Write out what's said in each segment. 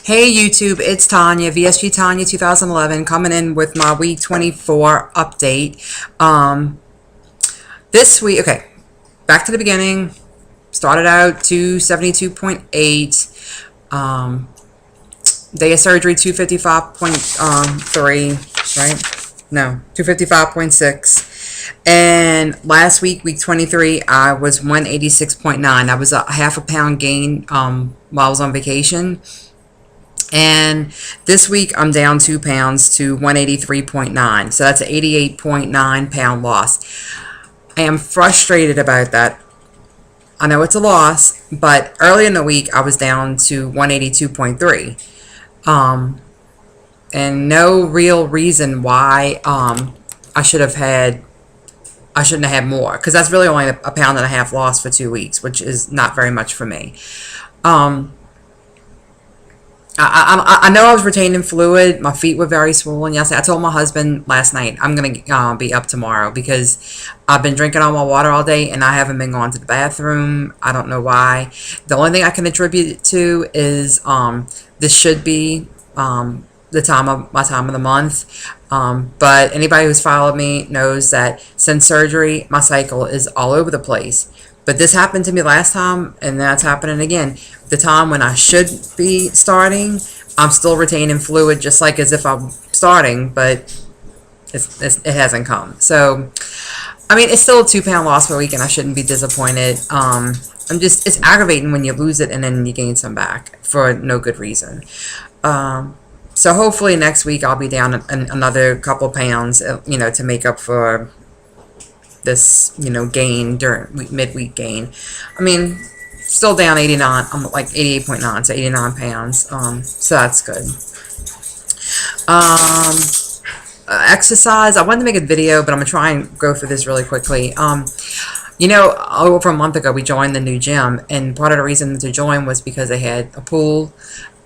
Hey YouTube, it's Tanya, VSG Tanya 2011, coming in with my week 24 update. This week, okay, back to the beginning. Started out 272.8. Day of surgery 255.3, right? No, 255.6. And last week 23, I was 186.9. That was a half a pound gain while I was on vacation. And this week I'm down 2 pounds to 183.9. So that's an 88.9 pound loss. I am frustrated about that. I know it's a loss, but early in the week I was down to 182.3. And no real reason why I shouldn't have had more, because that's really only a pound and a half loss for 2 weeks, which is not very much for me. I know I was retaining fluid. My feet were very swollen yesterday. I told my husband last night I'm going to be up tomorrow because I've been drinking all my water all day and I haven't been going to the bathroom. I don't know why. The only thing I can attribute it to is this should be my time of the month. But anybody who's followed me knows that since surgery, my cycle is all over the place. But this happened to me last time, and that's happening again. The time when I should be starting, I'm still retaining fluid, just like as if I'm starting, but it hasn't come. So, I mean, it's still a 2 pound loss per week, and I shouldn't be disappointed. It's aggravating when you lose it and then you gain some back for no good reason. So hopefully next week I'll be down another couple pounds, to make up for this, gain during midweek gain. I mean, still down 89. I'm like 88.9, so 89 pounds. So that's good. Exercise. I wanted to make a video, but I'm gonna try and go through this really quickly. Over a month ago, we joined the new gym, and part of the reason to join was because they had a pool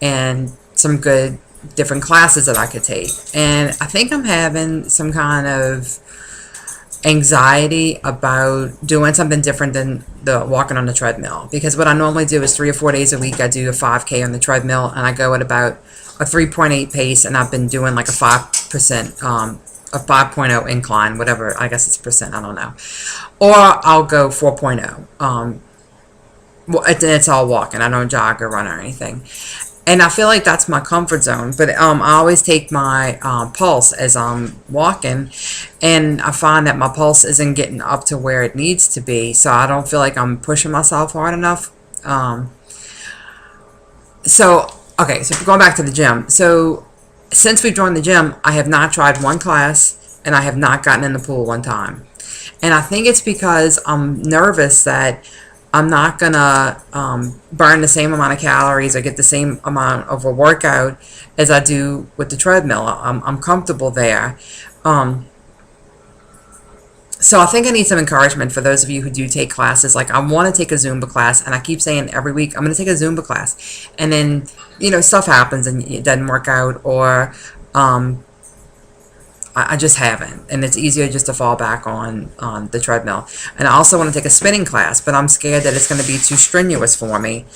and some good different classes that I could take. And I think I'm having some kind of anxiety about doing something different than the walking on the treadmill, because what I normally do is 3 or 4 days a week I do a 5K on the treadmill, and I go at about a 3.8 pace, and I've been doing like a 5% a 5.0 incline, whatever, I guess it's percent, I don't know, or I'll go 4.0. It's all walking. I don't jog or run or anything. And I feel like that's my comfort zone. But I always take my pulse as I'm walking, and I find that my pulse isn't getting up to where it needs to be. So I don't feel like I'm pushing myself hard enough. So going back to the gym. So since we joined the gym, I have not tried one class, and I have not gotten in the pool one time. And I think it's because I'm nervous that I'm not going to burn the same amount of calories or get the same amount of a workout as I do with the treadmill. I'm comfortable there. So I think I need some encouragement for those of you who do take classes. Like, I want to take a Zumba class, and I keep saying every week, I'm going to take a Zumba class. And then, stuff happens and it doesn't work out, or I just haven't, and it's easier just to fall back on the treadmill. And I also want to take a spinning class, but I'm scared that it's going to be too strenuous for me.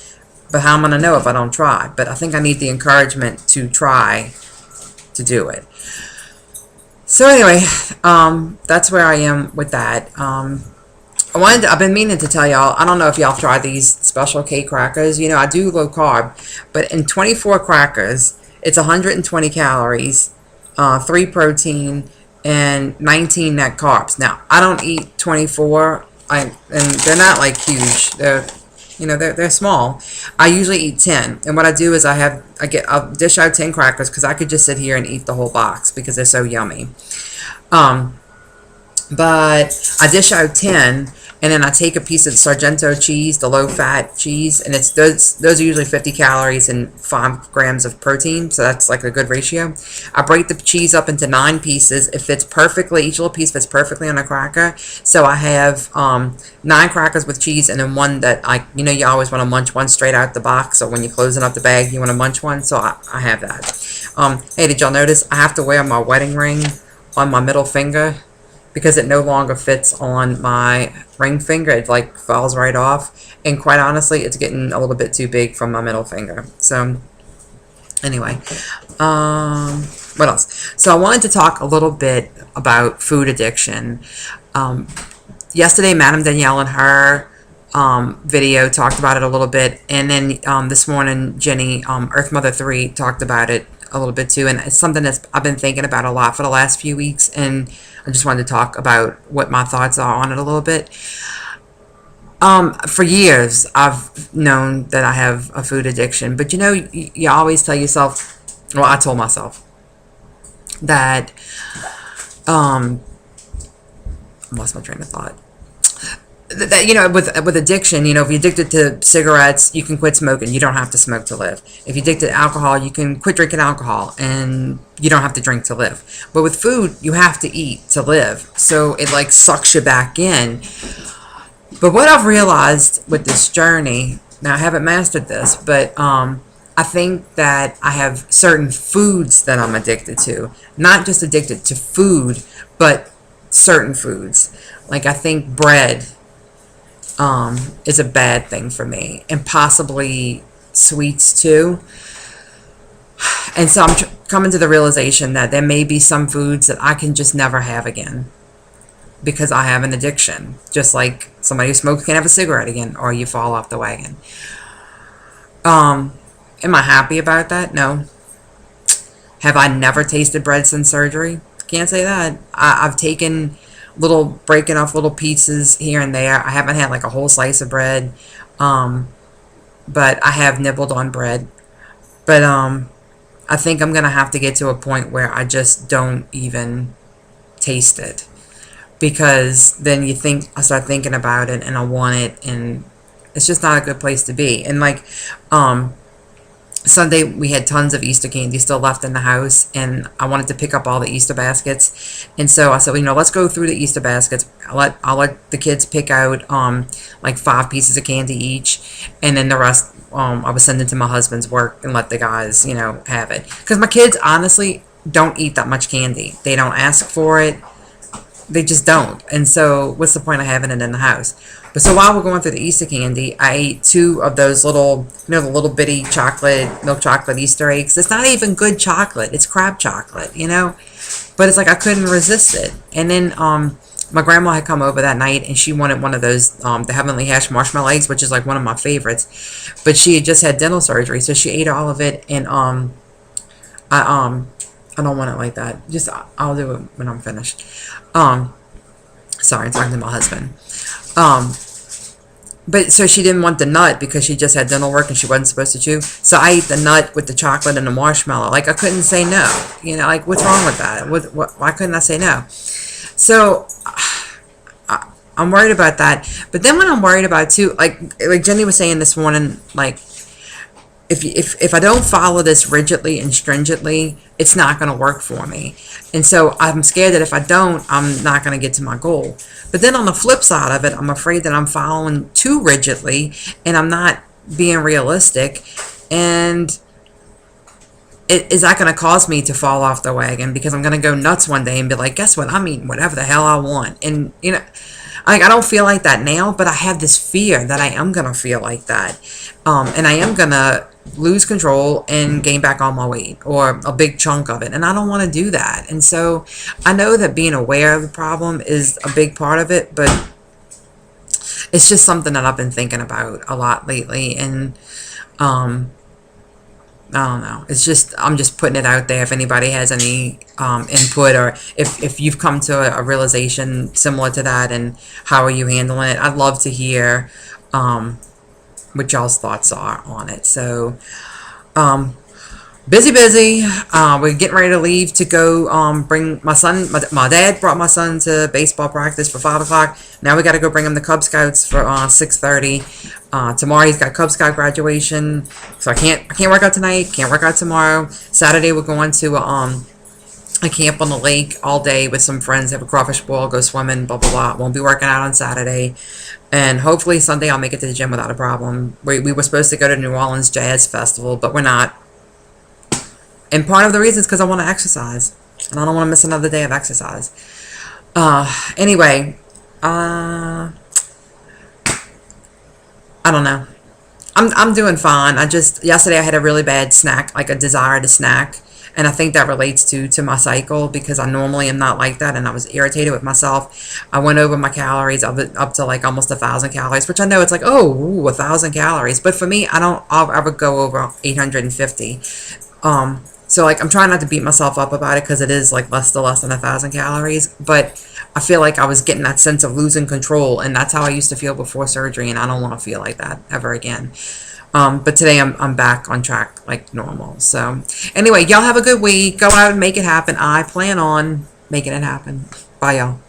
But how am I going to know if I don't try? But I think I need the encouragement to try to do it. So anyway, that's where I am with that. I've been meaning to tell y'all, I don't know if y'all tried these special K crackers. I do low carb, but in 24 crackers, it's 120 calories. 3 protein, and 19 net carbs. Now, I don't eat 24, and they're not like huge. They're small. I usually eat 10, and what I do is I'll dish out 10 crackers, because I could just sit here and eat the whole box because they're so yummy. But I dish out 10, and then I take a piece of Sargento cheese, the low-fat cheese, and those are usually 50 calories and 5 grams of protein, so that's like a good ratio. I break the cheese up into 9 pieces. It fits perfectly. Each little piece fits perfectly on a cracker. So I have 9 crackers with cheese, and then one that you always want to munch one straight out the box, so when you're closing up the bag, you want to munch one, so I have that. Hey, did y'all notice I have to wear my wedding ring on my middle finger? Because it no longer fits on my ring finger. It like falls right off, and quite honestly, it's getting a little bit too big from my middle finger. So Anyway, what else? So I wanted to talk a little bit about food addiction. Um, Yesterday, Madam Danielle and her video talked about it a little bit, and then this morning, Jenny, Earth Mother 3, talked about it a little bit too, and it's something that I've been thinking about a lot for the last few weeks, and I just wanted to talk about what my thoughts are on it a little bit. For years, I've known that I have a food addiction, but you always tell yourself, well, I told myself that, I lost my train of thought. That with addiction, if you're addicted to cigarettes, you can quit smoking. You don't have to smoke to live. If you're addicted to alcohol, you can quit drinking alcohol, and you don't have to drink to live. But with food, you have to eat to live. So it like sucks you back in. But what I've realized with this journey, now I haven't mastered this, but I think that I have certain foods that I'm addicted to. Not just addicted to food, but certain foods. Like I think bread is a bad thing for me, and possibly sweets too. And so I'm coming to the realization that there may be some foods that I can just never have again because I have an addiction. Just like somebody who smokes can't have a cigarette again, or you fall off the wagon. Am I happy about that? No. Have I never tasted bread since surgery? Can't say that. I've taken breaking off little pieces here and there. I haven't had like a whole slice of bread, but I have nibbled on bread. But I think I'm gonna have to get to a point where I just don't even taste it, because then I start thinking about it and I want it, and it's just not a good place to be. And like Sunday, we had tons of Easter candy still left in the house, and I wanted to pick up all the Easter baskets. And so I said, let's go through the Easter baskets. I'll let the kids pick out like 5 pieces of candy each, and then the rest I was sending to my husband's work and let the guys have it. Because my kids honestly don't eat that much candy. They don't ask for it. They just don't. And so what's the point of having it in the house? But so while we're going through the Easter candy, I ate 2 of those little, the little bitty milk chocolate Easter eggs. It's not even good chocolate. It's crab chocolate, But it's like I couldn't resist it. And then my grandma had come over that night, and she wanted one of those, the Heavenly Hash marshmallow eggs, which is like one of my favorites. But she had just had dental surgery, so she ate all of it. And I don't want it like that. Just I'll do it when I'm finished. Sorry, I'm talking to my husband. But so she didn't want the nut because she just had dental work and she wasn't supposed to chew. So I ate the nut with the chocolate and the marshmallow. Like I couldn't say no. Like what's wrong with that? Why couldn't I say no? So I'm worried about that. But then what I'm worried about too, like Jenny was saying this morning, like if I don't follow this rigidly and stringently, it's not going to work for me. And so I'm scared that if I don't, I'm not going to get to my goal. But then on the flip side of it, I'm afraid that I'm following too rigidly and I'm not being realistic. And is that going to cause me to fall off the wagon? Because I'm going to go nuts one day and be like, guess what? I'm eating whatever the hell I want. And, I don't feel like that now, but I have this fear that I am going to feel like that. And I am going to lose control and gain back all my weight or a big chunk of it. And I don't want to do that. And so I know that being aware of the problem is a big part of it, but it's just something that I've been thinking about a lot lately. And I don't know. It's just, I'm just putting it out there. If anybody has any input, or if you've come to a realization similar to that, and how are you handling it, I'd love to hear what y'all's thoughts are on it. So busy. We're getting ready to leave to go bring my son. My dad brought my son to baseball practice for 5 o'clock. Now we got to go bring him to Cub Scouts for 6:30. Tomorrow he's got Cub Scout graduation, so I can't work out tonight. Can't work out tomorrow. Saturday we're going to a camp on the lake all day with some friends. Have a crawfish boil, go swimming, blah blah blah. Won't be working out on Saturday, and hopefully Sunday I'll make it to the gym without a problem. We were supposed to go to New Orleans Jazz Festival, but we're not. And part of the reason is because I want to exercise, and I don't want to miss another day of exercise. Anyway, I don't know. I'm doing fine. I just yesterday I had a really bad snack, like a desire to snack, and I think that relates to my cycle because I normally am not like that, and I was irritated with myself. I went over my calories up to like almost 1,000 calories, which I know it's like, oh, ooh, 1,000 calories, but for me, I'll ever go over 850. So like I'm trying not to beat myself up about it because it is like less than 1,000 calories, but I feel like I was getting that sense of losing control, and that's how I used to feel before surgery, and I don't want to feel like that ever again. But today I'm back on track like normal. So anyway, y'all have a good week. Go out and make it happen. I plan on making it happen. Bye, y'all.